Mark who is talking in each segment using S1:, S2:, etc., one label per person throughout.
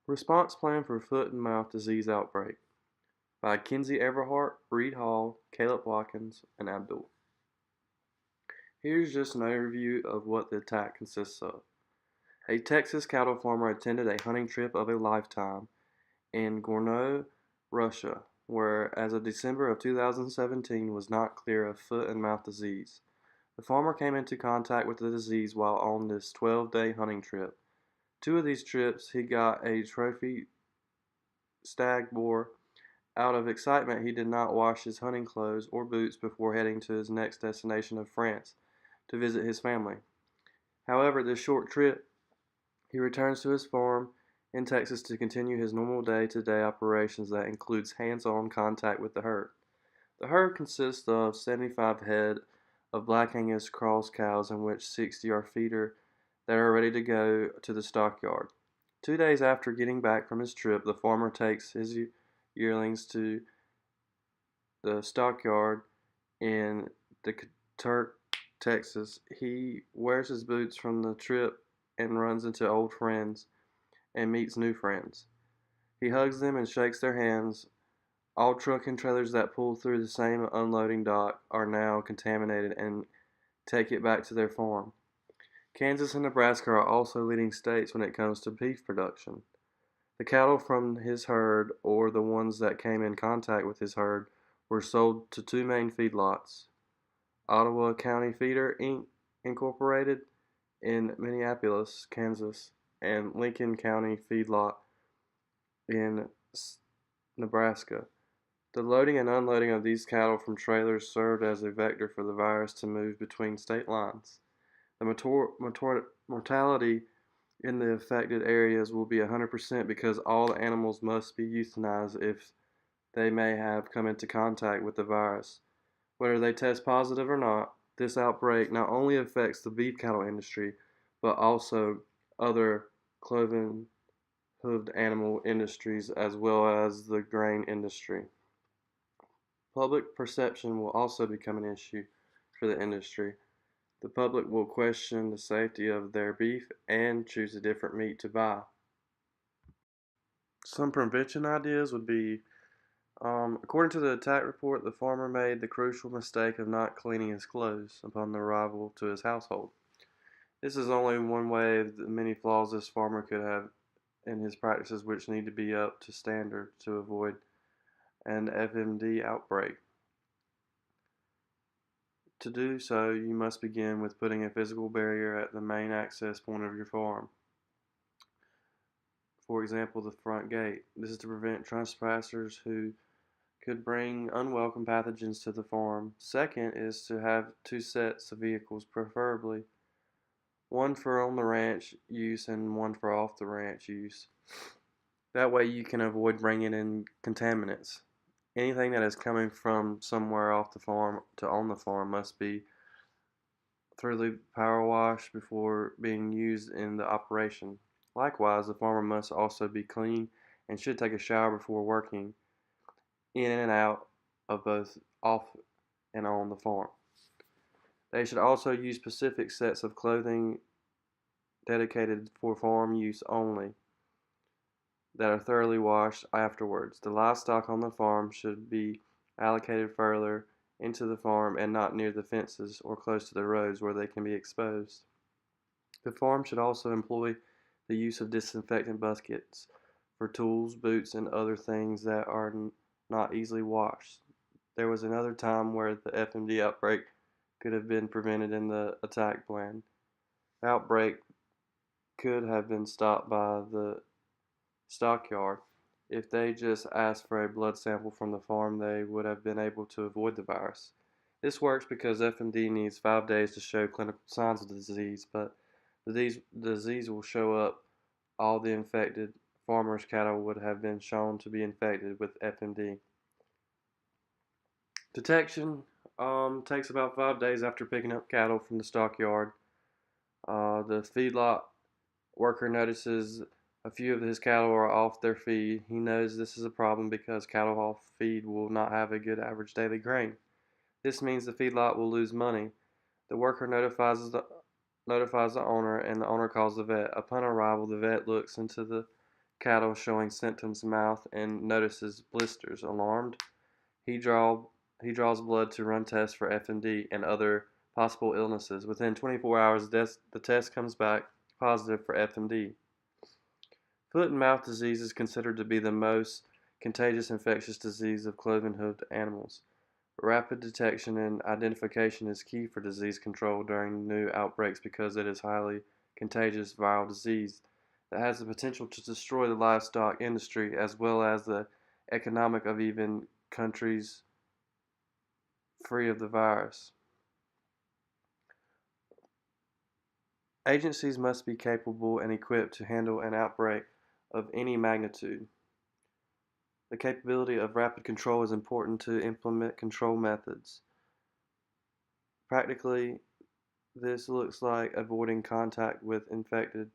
S1: Response Plan for Foot and Mouth Disease Outbreak by Kinsey Everhart, Reed Hall, Caleb Watkins, and Abdul. Here's just an overview of what the attack consists of. A Texas cattle farmer attended a hunting trip of a lifetime in Gorno, Russia, where as of December of 2017 was not clear of foot and mouth disease. The farmer came into contact with the disease while on this 12-day hunting trip. Two of these trips he got a trophy stag boar. Out of excitement, he did not wash his hunting clothes or boots before heading to his next destination of France to visit his family. However, this short trip, he returns to his farm in Texas to continue his normal day-to-day operations that includes hands-on contact with the herd. The herd consists of 75 head of Black Angus cross cows, in which 60 are feeder that are ready to go to the stockyard. 2 days after getting back from his trip, the farmer takes his yearlings to the stockyard in Turk, Texas. He wears his boots from the trip and runs into old friends and meets new friends. He hugs them and shakes their hands. All truck and trailers that pull through the same unloading dock are now contaminated and take it back to their farm. Kansas and Nebraska are also leading states when it comes to beef production. The cattle from his herd, or the ones that came in contact with his herd, were sold to two main feedlots: Ottawa County Feeder Inc. Incorporated in Minneapolis, Kansas, and Lincoln County Feedlot in Nebraska. The loading and unloading of these cattle from trailers served as a vector for the virus to move between state lines. The mortality in the affected areas will be 100% because all the animals must be euthanized if they may have come into contact with the virus. Whether they test positive or not, this outbreak not only affects the beef cattle industry, but also other cloven hoofed animal industries as well as the grain industry. Public perception will also become an issue for the industry. The public will question the safety of their beef and choose a different meat to buy. Some prevention ideas would be, according to the attack report, the farmer made the crucial mistake of not cleaning his clothes upon the arrival to his household. This is only one way of the many flaws this farmer could have in his practices, which need to be up to standard to avoid an FMD outbreak. To do so, you must begin with putting a physical barrier at the main access point of your farm. For example, the front gate. This is to prevent trespassers who could bring unwelcome pathogens to the farm. Second is to have two sets of vehicles, preferably one for on the ranch use and one for off the ranch use. That way you can avoid bringing in contaminants. Anything that is coming from somewhere off the farm to on the farm must be thoroughly power washed before being used in the operation. Likewise, the farmer must also be clean and should take a shower before working in and out of both off and on the farm. They should also use specific sets of clothing dedicated for farm use only that are thoroughly washed afterwards. The livestock on the farm should be allocated further into the farm and not near the fences or close to the roads where they can be exposed. The farm should also employ the use of disinfectant buckets for tools, boots, and other things that are not easily washed. There was another time where the FMD outbreak could have been prevented in the attack plan. The outbreak could have been stopped by the stockyard. If they just asked for a blood sample from the farm, they would have been able to avoid the virus. This works because FMD needs 5 days to show clinical signs of the disease, but the disease will show up. All the infected farmers' cattle would have been shown to be infected with FMD. Detection takes about 5 days after picking up cattle from the stockyard. The feedlot worker notices a few of his cattle are off their feed. He knows this is a problem because cattle off feed will not have a good average daily grain. This means the feedlot will lose money. The worker notifies the owner, and the owner calls the vet. Upon arrival, the vet looks into the cattle showing symptoms, mouth, and notices blisters. Alarmed, he draw he draws blood to run tests for FMD and other possible illnesses. Within 24 hours, the test comes back positive for FMD. Foot and mouth disease is considered to be the most contagious infectious disease of cloven-hoofed animals. Rapid detection and identification is key for disease control during new outbreaks because it is highly contagious viral disease that has the potential to destroy the livestock industry as well as the economic of even countries free of the virus. Agencies must be capable and equipped to handle an outbreak of any magnitude. The capability of rapid control is important to implement control methods. Practically, this looks like avoiding contact with infected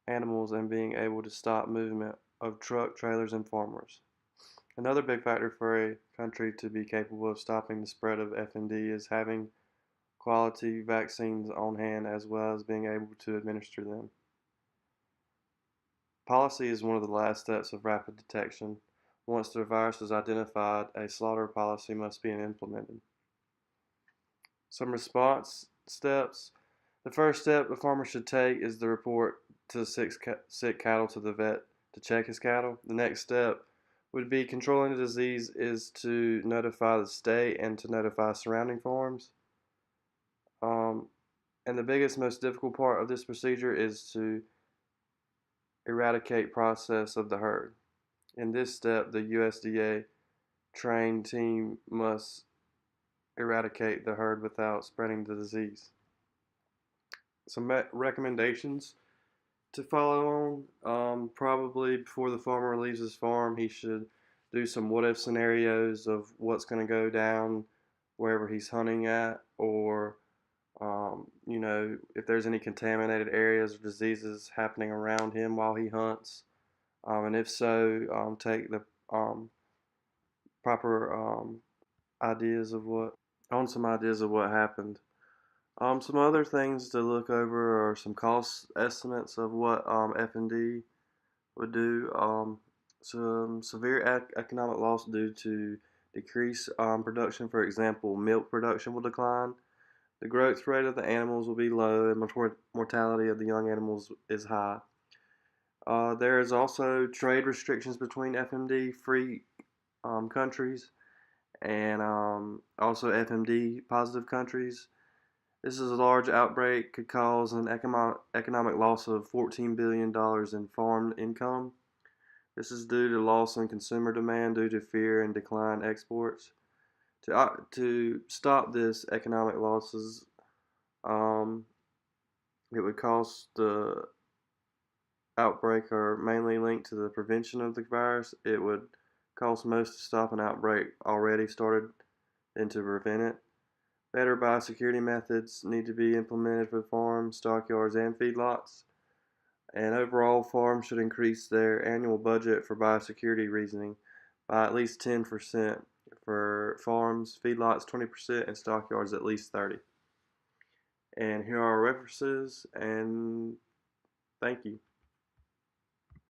S1: animals and being able to stop movement of truck, trailers, and farmers. Another big factor for a country to be capable of stopping the spread of FMD is having quality vaccines on hand as well as being able to administer them. Policy is one of the last steps of rapid detection. Once the virus is identified, a slaughter policy must be implemented. Some response steps. The first step a farmer should take is to report to sick cattle to the vet to check his cattle. The next step would be controlling the disease is to notify the state and to notify surrounding farms. And the biggest, most difficult part of this procedure is to eradicate process of the herd. In this step, the USDA trained team must eradicate the herd without spreading the disease. Some recommendations to follow on. Probably before the farmer leaves his farm, he should do some what if scenarios of what's going to go down wherever he's hunting at, or if there's any contaminated areas or diseases happening around him while he hunts, and if so, take the proper ideas of some ideas of what happened. Some other things to look over are some cost estimates of what FMD would do. Some severe economic loss due to decreased production. For example, milk production will decline. The growth rate of the animals will be low, and mortality of the young animals is high. There is also trade restrictions between FMD-free countries and also FMD positive countries. This is a large outbreak, could cause an economic loss of $14 billion in farm income. This is due to loss in consumer demand due to fear and decline exports. To stop this economic losses, it would cost the outbreak are mainly linked to the prevention of the virus. It would cost most to stop an outbreak already started than to prevent it. Better biosecurity methods need to be implemented for farms, stockyards, and feedlots. And overall, farms should increase their annual budget for biosecurity reasoning by at least 10%. For farms, feedlots 20%, and stockyards at least 30%. And here are our references, and thank you.